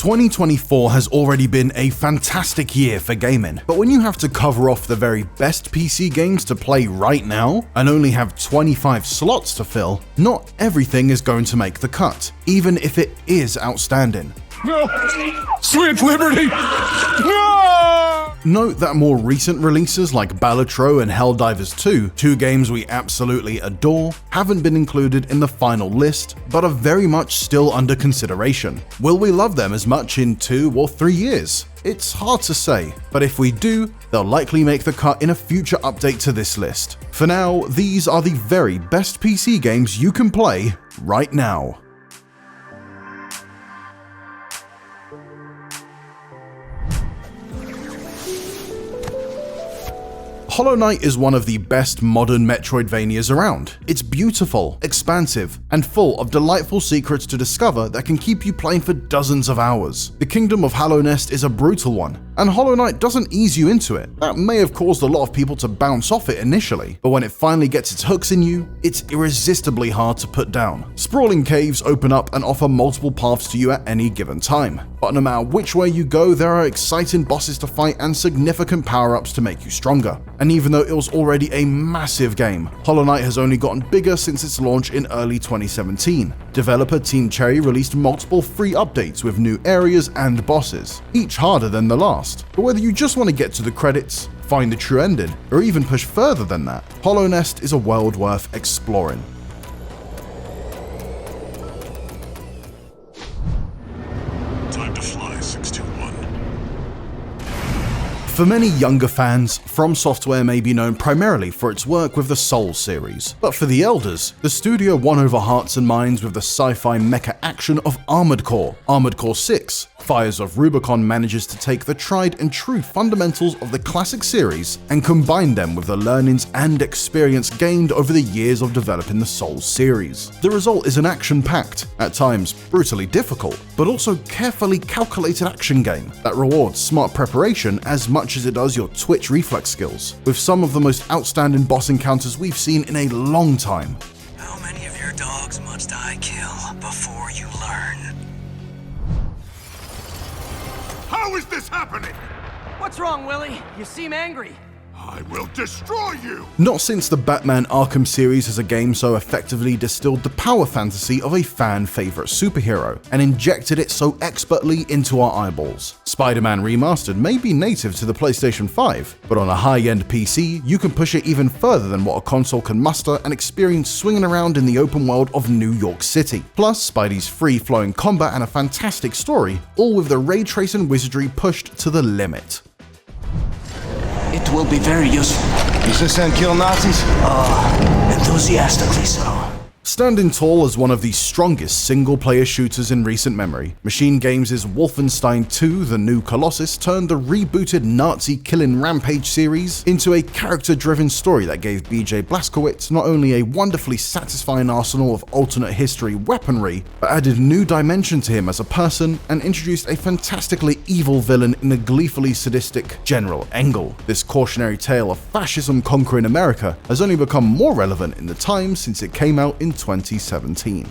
2024 has already been a fantastic year for gaming, but when you have to cover off the very best PC games to play right now and only have 25 slots to fill, not everything is going to make the cut, even if it is outstanding. No! Sweet liberty! No! Note that more recent releases like Baldur and Helldivers 2, two games we absolutely adore, haven't been included in the final list, but are very much still under consideration. Will we love them as much in 2 or 3 years? It's hard to say, but if we do, they'll likely make the cut in a future update to this list. For now, these are the very best PC games you can play right now. Hollow Knight is one of the best modern Metroidvanias around. It's beautiful, expansive, and full of delightful secrets to discover that can keep you playing for dozens of hours. The Kingdom of Hallownest is a brutal one, and Hollow Knight doesn't ease you into it. That may have caused a lot of people to bounce off it initially, but when it finally gets its hooks in you, it's irresistibly hard to put down. Sprawling caves open up and offer multiple paths to you at any given time, but no matter which way you go, there are exciting bosses to fight and significant power-ups to make you stronger. And even though it was already a massive game, Hollow Knight has only gotten bigger since its launch in early 2017. Developer Team Cherry released multiple free updates with new areas and bosses, each harder than the last. But whether you just want to get to the credits, find the true ending, or even push further than that, Hallownest is a world worth exploring. Time to fly, 621. For many younger fans, From Software may be known primarily for its work with the Souls series, but for the elders, the studio won over hearts and minds with the sci-fi mecha action of Armored Core. Armored Core 6, Fires of Rubicon manages to take the tried and true fundamentals of the classic series and combine them with the learnings and experience gained over the years of developing the Souls series. The result is an action-packed, at times brutally difficult, but also carefully calculated action game that rewards smart preparation as much as it does your twitch reflex skills, with some of the most outstanding boss encounters we've seen in a long time. How many of your dogs must I kill before you learn? How is this happening? What's wrong, Willie? You seem angry. I will destroy you! Not since the Batman Arkham series has a game so effectively distilled the power fantasy of a fan favorite superhero and injected it so expertly into our eyeballs. Spider-Man Remastered may be native to the PlayStation 5, but on a high-end PC, you can push it even further than what a console can muster and experience swinging around in the open world of New York City. Plus, Spidey's free-flowing combat and a fantastic story, all with the ray tracing wizardry pushed to the limit. It will be very useful. Does this end kill Nazis? Enthusiastically so. Standing tall as one of the strongest single-player shooters in recent memory, Machine Games' Wolfenstein II: The New Colossus turned the rebooted Nazi-killing Rampage series into a character-driven story that gave BJ Blazkowicz not only a wonderfully satisfying arsenal of alternate history weaponry, but added new dimension to him as a person and introduced a fantastically evil villain in the gleefully sadistic General Engel. This cautionary tale of fascism conquering America has only become more relevant in the time since it came out in 2017.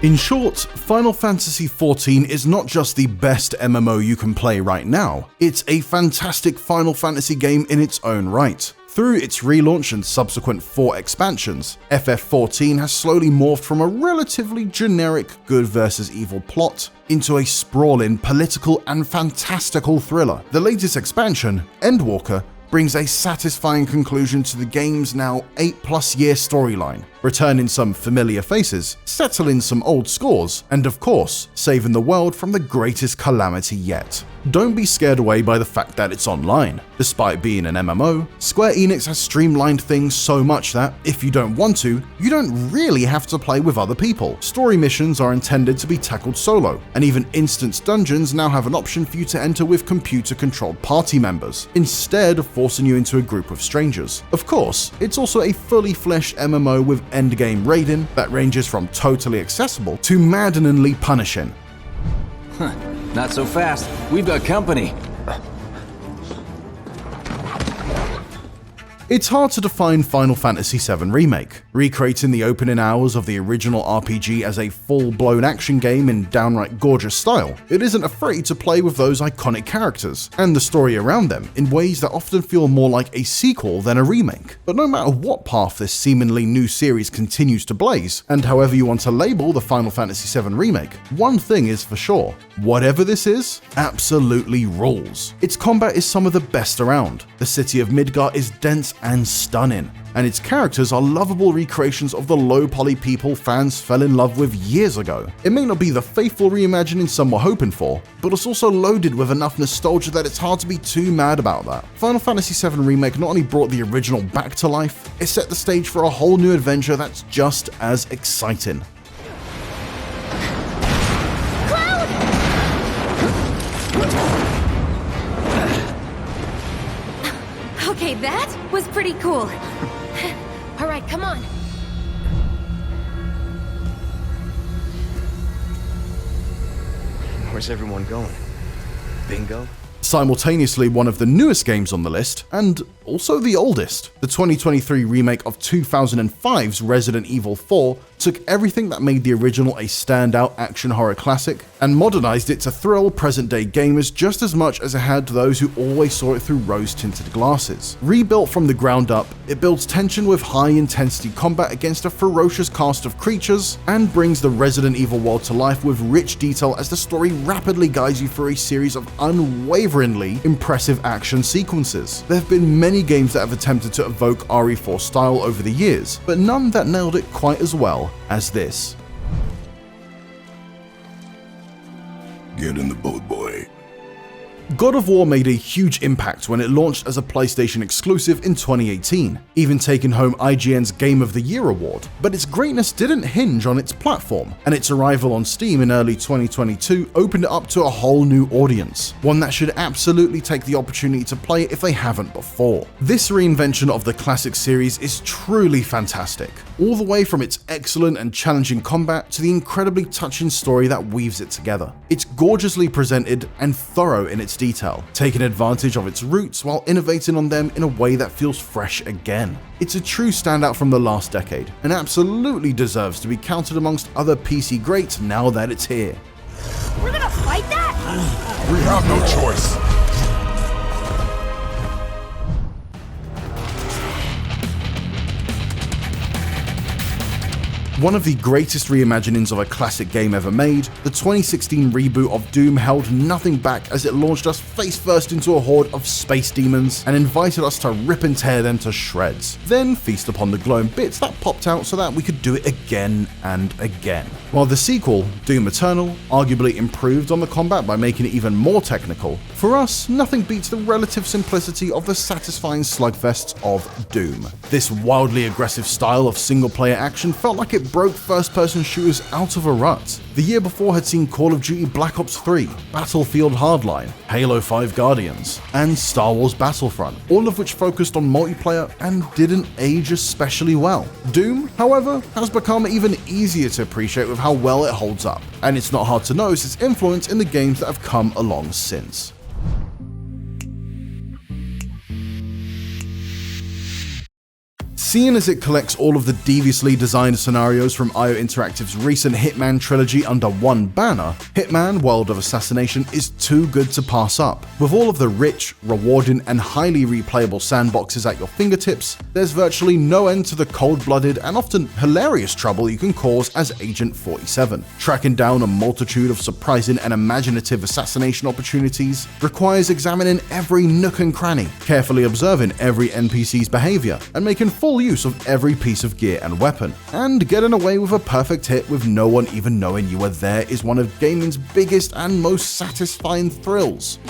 In short, Final Fantasy XIV is not just the best MMO you can play right now, it's a fantastic Final Fantasy game in its own right. Through its relaunch and subsequent 4 expansions, FF14 has slowly morphed from a relatively generic good versus evil plot into a sprawling, political and fantastical thriller. The latest expansion, Endwalker, brings a satisfying conclusion to the game's now 8+ year storyline, returning some familiar faces, settling some old scores, and of course, saving the world from the greatest calamity yet. Don't be scared away by the fact that it's online. Despite being an MMO, Square Enix has streamlined things so much that, if you don't want to, you don't really have to play with other people. Story missions are intended to be tackled solo, and even instance dungeons now have an option for you to enter with computer-controlled party members, instead of forcing you into a group of strangers. Of course, it's also a fully fleshed MMO with endgame raiding that ranges from totally accessible to maddeningly punishing. Not so fast. We've got company. It's hard to define Final Fantasy VII Remake. Recreating the opening hours of the original RPG as a full-blown action game in downright gorgeous style, it isn't afraid to play with those iconic characters and the story around them in ways that often feel more like a sequel than a remake. But no matter what path this seemingly new series continues to blaze, and however you want to label the Final Fantasy VII Remake, one thing is for sure: whatever this is, absolutely rules. Its combat is some of the best around, the city of Midgar is dense and stunning, and its characters are lovable recreations of the low-poly people fans fell in love with years ago. It may not be the faithful reimagining some were hoping for, but it's also loaded with enough nostalgia that it's hard to be too mad about that. Final Fantasy VII Remake not only brought the original back to life, it set the stage for a whole new adventure that's just as exciting. Okay, that was pretty cool. All right, come on. Where's everyone going? Bingo? Simultaneously one of the newest games on the list, and also the oldest. The 2023 remake of 2005's Resident Evil 4 took everything that made the original a standout action horror classic and modernized it to thrill present-day gamers just as much as it had those who always saw it through rose-tinted glasses. Rebuilt from the ground up, it builds tension with high-intensity combat against a ferocious cast of creatures and brings the Resident Evil world to life with rich detail as the story rapidly guides you through a series of unwaveringly impressive action sequences. There have been many games that have attempted to evoke RE4 style over the years, but none that nailed it quite as well as this. Get in the boat, boy. God of War made a huge impact when it launched as a PlayStation exclusive in 2018, even taking home IGN's Game of the Year award. But its greatness didn't hinge on its platform, and its arrival on Steam in early 2022 opened it up to a whole new audience, one that should absolutely take the opportunity to play it if they haven't before. This reinvention of the classic series is truly fantastic, all the way from its excellent and challenging combat to the incredibly touching story that weaves it together. It's gorgeously presented and thorough in its detail, taking advantage of its roots while innovating on them in a way that feels fresh again. It's a true standout from the last decade, and absolutely deserves to be counted amongst other PC greats now that it's here. We're gonna fight that? We have no choice. One of the greatest reimaginings of a classic game ever made, the 2016 reboot of Doom held nothing back as it launched us face first into a horde of space demons and invited us to rip and tear them to shreds, then feast upon the glowing bits that popped out so that we could do it again and again. While the sequel, Doom Eternal, arguably improved on the combat by making it even more technical, for us, nothing beats the relative simplicity of the satisfying slugfests of Doom. This wildly aggressive style of single-player action felt like it broke first-person shooters out of a rut. The year before had seen Call of Duty Black Ops 3, Battlefield Hardline, Halo 5 Guardians, and Star Wars Battlefront, all of which focused on multiplayer and didn't age especially well. Doom, however, has become even easier to appreciate with how well it holds up, and it's not hard to notice its influence in the games that have come along since. Seeing as it collects all of the deviously designed scenarios from IO Interactive's recent Hitman trilogy under one banner, Hitman World of Assassination is too good to pass up. With all of the rich, rewarding, and highly replayable sandboxes at your fingertips, there's virtually no end to the cold-blooded and often hilarious trouble you can cause as Agent 47. Tracking down a multitude of surprising and imaginative assassination opportunities requires examining every nook and cranny, carefully observing every NPC's behavior, and making full use of every piece of gear and weapon. And getting away with a perfect hit with no one even knowing you were there is one of gaming's biggest and most satisfying thrills.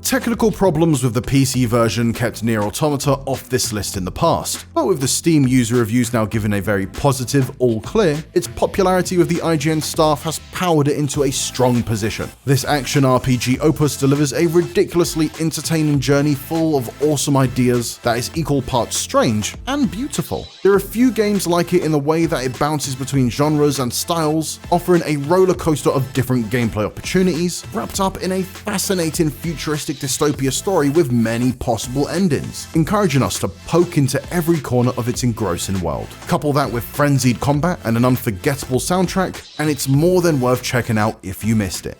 Technical problems with the PC version kept Nier Automata off this list in the past, but with the Steam user reviews now giving a very positive all clear, its popularity with the IGN staff has powered it into a strong position. This action RPG opus delivers a ridiculously entertaining journey full of awesome ideas that is equal parts strange and beautiful. There are few games like it in the way that it bounces between genres and styles, offering a roller coaster of different gameplay opportunities, wrapped up in a fascinating futuristic dystopia story with many possible endings, encouraging us to poke into every corner of its engrossing world. Couple that with frenzied combat and an unforgettable soundtrack, and it's more than worth checking out if you missed it.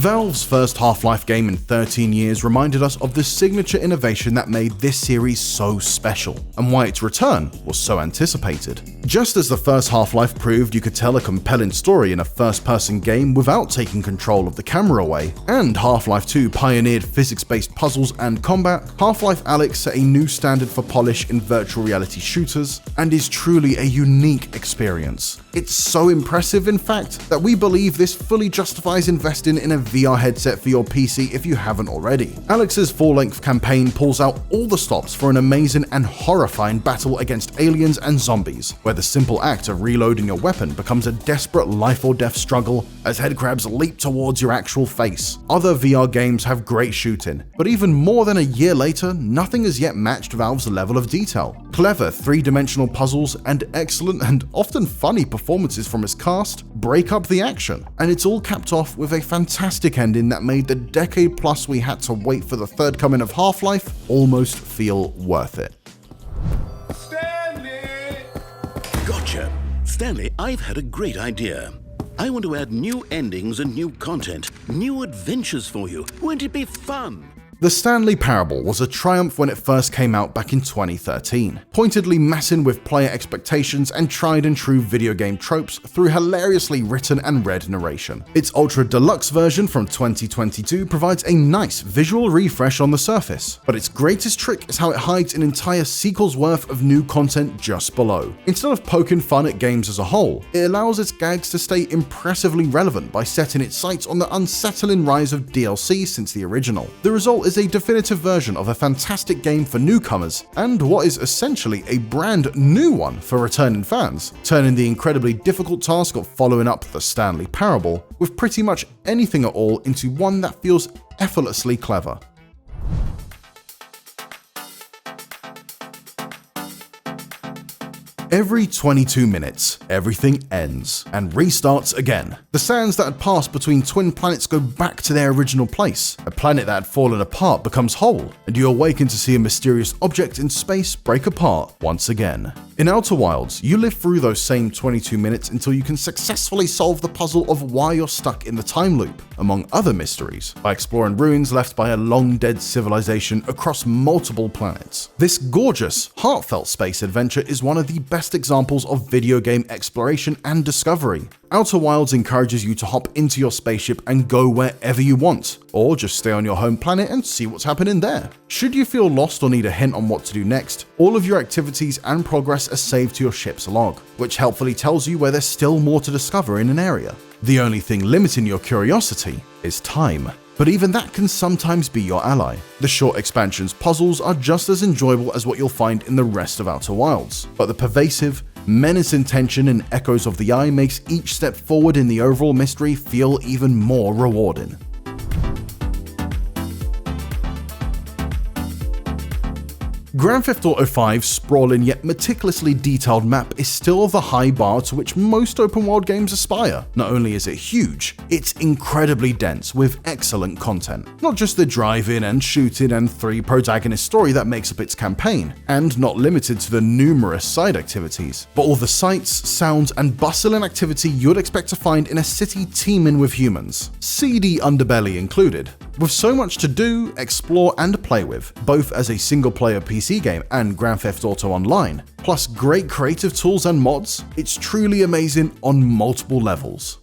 Valve's first Half-Life game in 13 years reminded us of the signature innovation that made this series so special, and why its return was so anticipated. Just as the first Half-Life proved you could tell a compelling story in a first-person game without taking control of the camera away, and Half-Life 2 pioneered physics-based puzzles and combat, Half-Life Alyx set a new standard for polish in virtual reality shooters, and is truly a unique experience. It's so impressive, in fact, that we believe this fully justifies investing in a VR headset for your PC if you haven't already. Alyx's full-length campaign pulls out all the stops for an amazing and horrifying battle against aliens and zombies, where the simple act of reloading your weapon becomes a desperate life-or-death struggle as headcrabs leap towards your actual face. Other VR games have great shooting, but even more than a year later, nothing has yet matched Valve's level of detail. Clever three-dimensional puzzles and excellent and often funny performances from its cast break up the action, and it's all capped off with a fantastic ending that made the decade plus we had to wait for the third coming of Half-Life almost feel worth it. Stanley! Gotcha. Stanley, I've had a great idea. I want to add new endings and new content, new adventures for you. Won't it be fun? The Stanley Parable was a triumph when it first came out back in 2013, pointedly messing with player expectations and tried and true video game tropes through hilariously written and read narration. Its Ultra Deluxe version from 2022 provides a nice visual refresh on the surface, but its greatest trick is how it hides an entire sequel's worth of new content just below. Instead of poking fun at games as a whole, it allows its gags to stay impressively relevant by setting its sights on the unsettling rise of DLC since the original. The result is a definitive version of a fantastic game for newcomers, and what is essentially a brand new one for returning fans, turning the incredibly difficult task of following up the Stanley Parable with pretty much anything at all into one that feels effortlessly clever. Every 22 minutes, everything ends and restarts again. The sands that had passed between twin planets go back to their original place. A planet that had fallen apart becomes whole, and you awaken to see a mysterious object in space break apart once again. In Outer Wilds, you live through those same 22 minutes until you can successfully solve the puzzle of why you're stuck in the time loop, among other mysteries, by exploring ruins left by a long-dead civilization across multiple planets. This gorgeous, heartfelt space adventure is one of the best examples of video game exploration and discovery. Outer Wilds encourages you to hop into your spaceship and go wherever you want, or just stay on your home planet and see what's happening there. Should you feel lost or need a hint on what to do next, all of your activities and progress are saved to your ship's log, which helpfully tells you where there's still more to discover in an area. The only thing limiting your curiosity is time. But even that can sometimes be your ally. The short expansion's puzzles are just as enjoyable as what you'll find in the rest of Outer Wilds, but the pervasive, menacing tension and echoes of the eye makes each step forward in the overall mystery feel even more rewarding. Grand Theft Auto V's sprawling yet meticulously detailed map is still the high bar to which most open world games aspire. Not only is it huge, it's incredibly dense with excellent content. Not just the driving and shooting and three protagonist story that makes up its campaign, and not limited to the numerous side activities, but all the sights, sounds, and bustling activity you'd expect to find in a city teeming with humans, seedy underbelly included. With so much to do, explore, and play with, both as a single-player PC game and Grand Theft Auto Online, plus great creative tools and mods, it's truly amazing on multiple levels.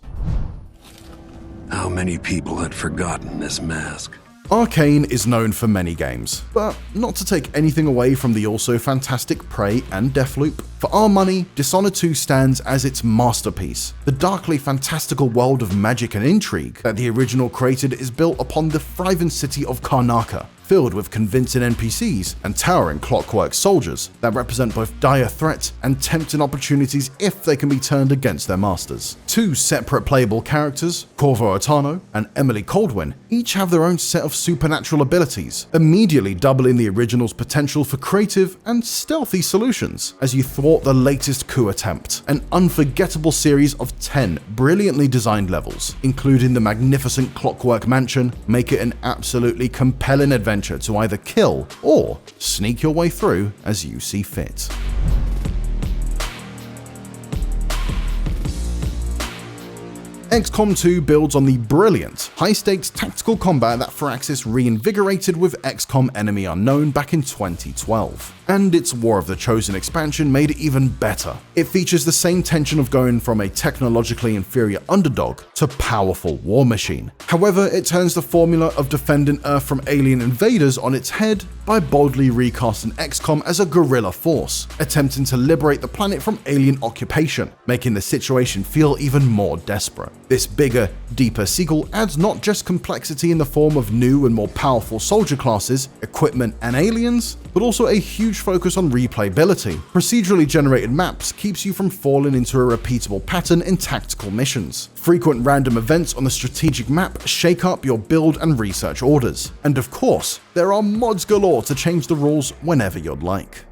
How many people had forgotten this mask? Arcane is known for many games, but not to take anything away from the also fantastic Prey and Deathloop. For our money, Dishonored 2 stands as its masterpiece. The darkly fantastical world of magic and intrigue that the original created is built upon the thriving city of Karnaca, filled with convincing NPCs and towering clockwork soldiers that represent both dire threats and tempting opportunities if they can be turned against their masters. Two separate playable characters, Corvo Otano and Emily Coldwin, each have their own set of supernatural abilities, immediately doubling the original's potential for creative and stealthy solutions as you thwart the latest coup attempt. An unforgettable series of 10 brilliantly designed levels, including the magnificent Clockwork Mansion, make it an absolutely compelling adventure to either kill or sneak your way through as you see fit. XCOM 2 builds on the brilliant, high-stakes tactical combat that Firaxis reinvigorated with XCOM Enemy Unknown back in 2012. And its War of the Chosen expansion made it even better. It features the same tension of going from a technologically inferior underdog to powerful war machine. However, it turns the formula of defending Earth from alien invaders on its head by boldly recasting XCOM as a guerrilla force, attempting to liberate the planet from alien occupation, making the situation feel even more desperate. This bigger, deeper sequel adds not just complexity in the form of new and more powerful soldier classes, equipment, and aliens, but also a huge focus on replayability. Procedurally generated maps keeps you from falling into a repeatable pattern in tactical missions. Frequent random events on the strategic map shake up your build and research orders. And of course, there are mods galore to change the rules whenever you'd like.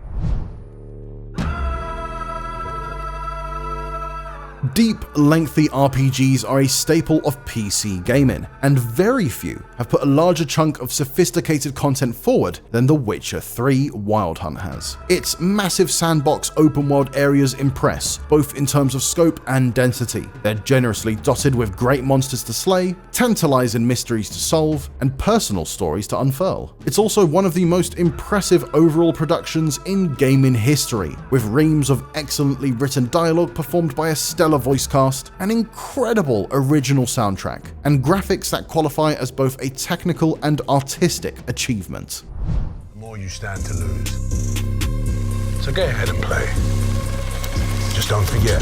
Deep, lengthy RPGs are a staple of PC gaming, and very few have put a larger chunk of sophisticated content forward than The Witcher 3 Wild Hunt has. Its massive sandbox open-world areas impress, both in terms of scope and density. They're generously dotted with great monsters to slay, tantalizing mysteries to solve, and personal stories to unfurl. It's also one of the most impressive overall productions in gaming history, with reams of excellently written dialogue performed by a stellar voice cast, an incredible original soundtrack, and graphics that qualify as both a technical and artistic achievement. The more you stand to lose. So go ahead and play. Just don't forget,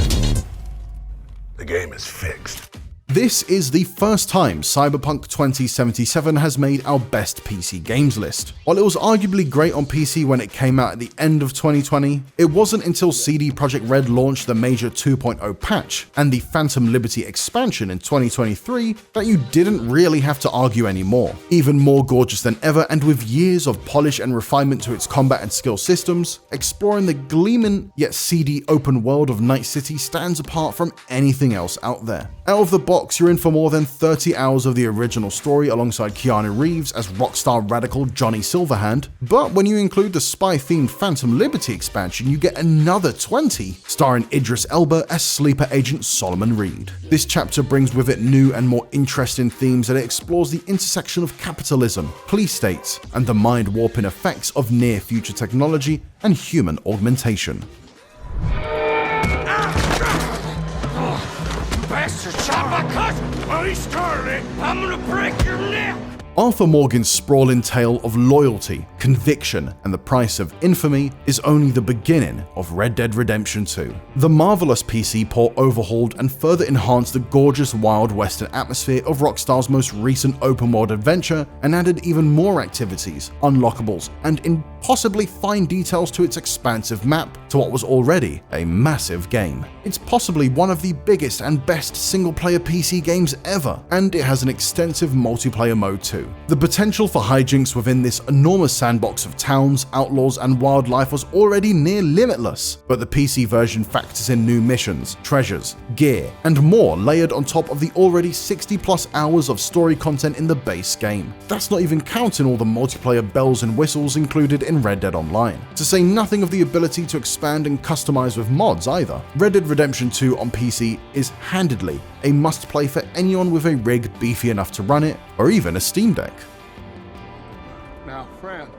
the game is fixed. This is the first time Cyberpunk 2077 has made our best PC games list. While it was arguably great on PC when it came out at the end of 2020, it wasn't until CD Projekt Red launched the major 2.0 patch and the Phantom Liberty expansion in 2023 that you didn't really have to argue anymore. Even more gorgeous than ever and with years of polish and refinement to its combat and skill systems, exploring the gleaming yet seedy open world of Night City stands apart from anything else out there. Out of the box, you're in for more than 30 hours of the original story alongside Keanu Reeves as rockstar radical Johnny Silverhand, but when you include the spy-themed Phantom Liberty expansion, you get another 20, starring Idris Elba as sleeper agent Solomon Reed. This chapter brings with it new and more interesting themes that it explores the intersection of capitalism, police states, and the mind-warping effects of near-future technology and human augmentation. Bastard shot my cousin! Well, he started it! I'm gonna break your neck! Arthur Morgan's sprawling tale of loyalty, conviction, and the price of infamy is only the beginning of Red Dead Redemption 2. The marvelous PC port overhauled and further enhanced the gorgeous Wild Western atmosphere of Rockstar's most recent open-world adventure and added even more activities, unlockables, and impossibly fine details to its expansive map to what was already a massive game. It's possibly one of the biggest and best single-player PC games ever, and it has an extensive multiplayer mode too. The potential for hijinks within this enormous sandbox of towns, outlaws, and wildlife was already near limitless, but the PC version factors in new missions, treasures, gear, and more layered on top of the already 60+ hours of story content in the base game. That's not even counting all the multiplayer bells and whistles included in Red Dead Online, to say nothing of the ability to expand and customize with mods either. Red Dead Redemption 2 on PC is handedly a must-play for anyone with a rig beefy enough to run it, or even a Steam Deck. Now, friend.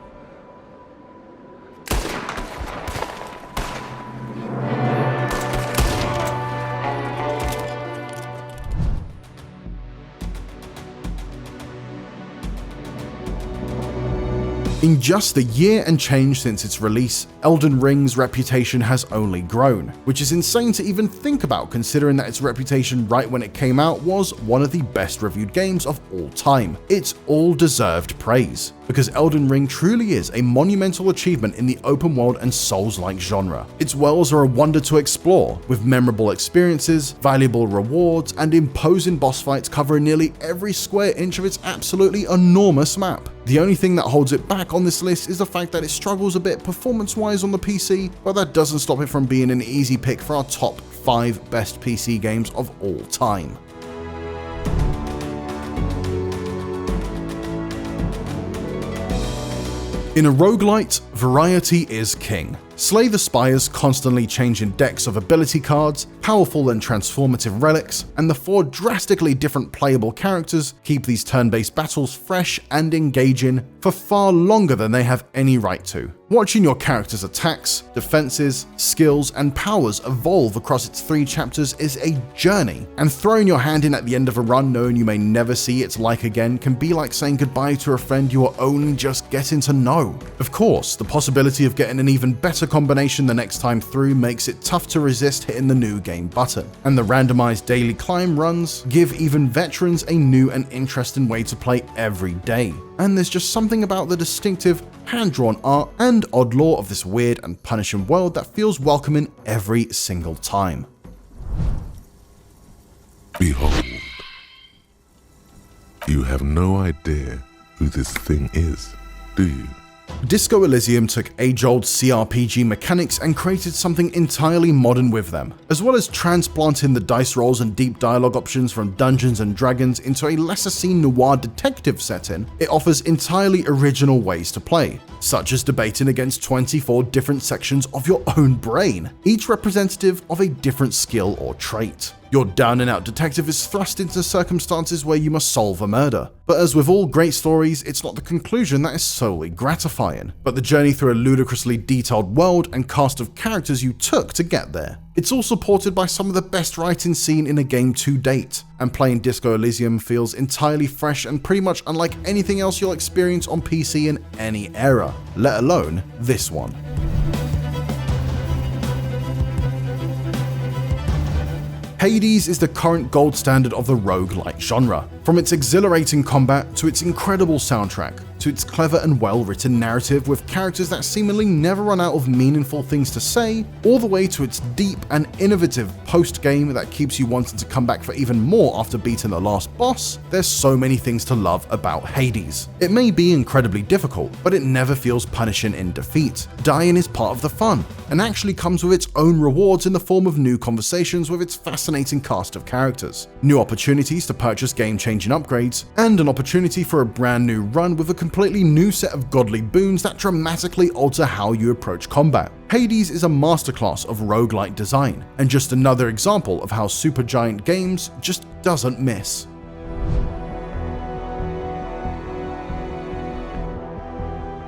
In just the year and change since its release, Elden Ring's reputation has only grown, which is insane to even think about considering that its reputation right when it came out was one of the best reviewed games of all time. It's all deserved praise, because Elden Ring truly is a monumental achievement in the open world and Souls-like genre. Its worlds are a wonder to explore, with memorable experiences, valuable rewards, and imposing boss fights covering nearly every square inch of its absolutely enormous map. The only thing that holds it back on this list is the fact that it struggles a bit performance-wise on the PC, but that doesn't stop it from being an easy pick for our top 5 best PC games of all time. In a roguelite, variety is king. Slay the Spire's constantly changing decks of ability cards, powerful and transformative relics, and the 4 drastically different playable characters keep these turn-based battles fresh and engaging for far longer than they have any right to. Watching your character's attacks, defenses, skills, and powers evolve across its 3 chapters is a journey, and throwing your hand in at the end of a run knowing you may never see its like again can be like saying goodbye to a friend you are only just getting to know. Of course, the possibility of getting an even better combination the next time through makes it tough to resist hitting the new game button, and the randomized daily climb runs give even veterans a new and interesting way to play every day. And there's just something about the distinctive, hand-drawn art and odd lore of this weird and punishing world that feels welcoming every single time. Behold, you have no idea who this thing is, do you? Disco Elysium took age-old CRPG mechanics and created something entirely modern with them. As well as transplanting the dice rolls and deep dialogue options from Dungeons & Dragons into a lesser-seen noir detective setting, it offers entirely original ways to play, such as debating against 24 different sections of your own brain, each representative of a different skill or trait. Your down-and-out detective is thrust into circumstances where you must solve a murder. But as with all great stories, it's not the conclusion that is solely gratifying, but the journey through a ludicrously detailed world and cast of characters you took to get there. It's all supported by some of the best writing seen in a game to date, and playing Disco Elysium feels entirely fresh and pretty much unlike anything else you'll experience on PC in any era, let alone this one. Hades is the current gold standard of the roguelite genre. From its exhilarating combat to its incredible soundtrack, to its clever and well-written narrative with characters that seemingly never run out of meaningful things to say, all the way to its deep and innovative post-game that keeps you wanting to come back for even more after beating the last boss, there's so many things to love about Hades. It may be incredibly difficult, but it never feels punishing in defeat. Dying is part of the fun, and actually comes with its own rewards in the form of new conversations with its fascinating cast of characters, new opportunities to purchase game-changing upgrades, and an opportunity for a brand new run with a completely new set of godly boons that dramatically alter how you approach combat. Hades is a masterclass of roguelite design, and just another example of how Supergiant Games just doesn't miss.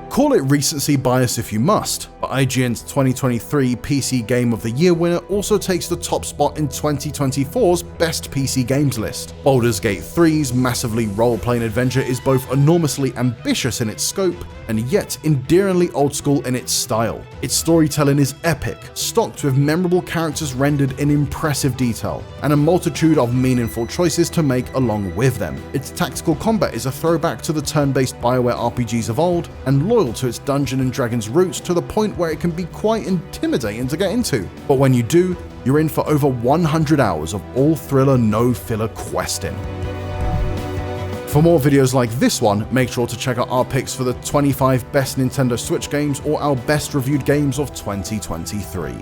Call it recency bias if you must, but IGN's 2023 PC Game of the Year winner also takes the top spot in 2024's Best PC Games list. Baldur's Gate 3's massively role-playing adventure is both enormously ambitious in its scope and yet endearingly old school in its style. Its storytelling is epic, stocked with memorable characters rendered in impressive detail, and a multitude of meaningful choices to make along with them. Its tactical combat is a throwback to the turn-based BioWare RPGs of old, and loyal to its Dungeons & Dragons roots to the point where it can be quite intimidating to get into. But when you do, you're in for over 100 hours of all thriller, no filler questing. For more videos like this one, make sure to check out our picks for the 25 best Nintendo Switch games or our best reviewed games of 2023.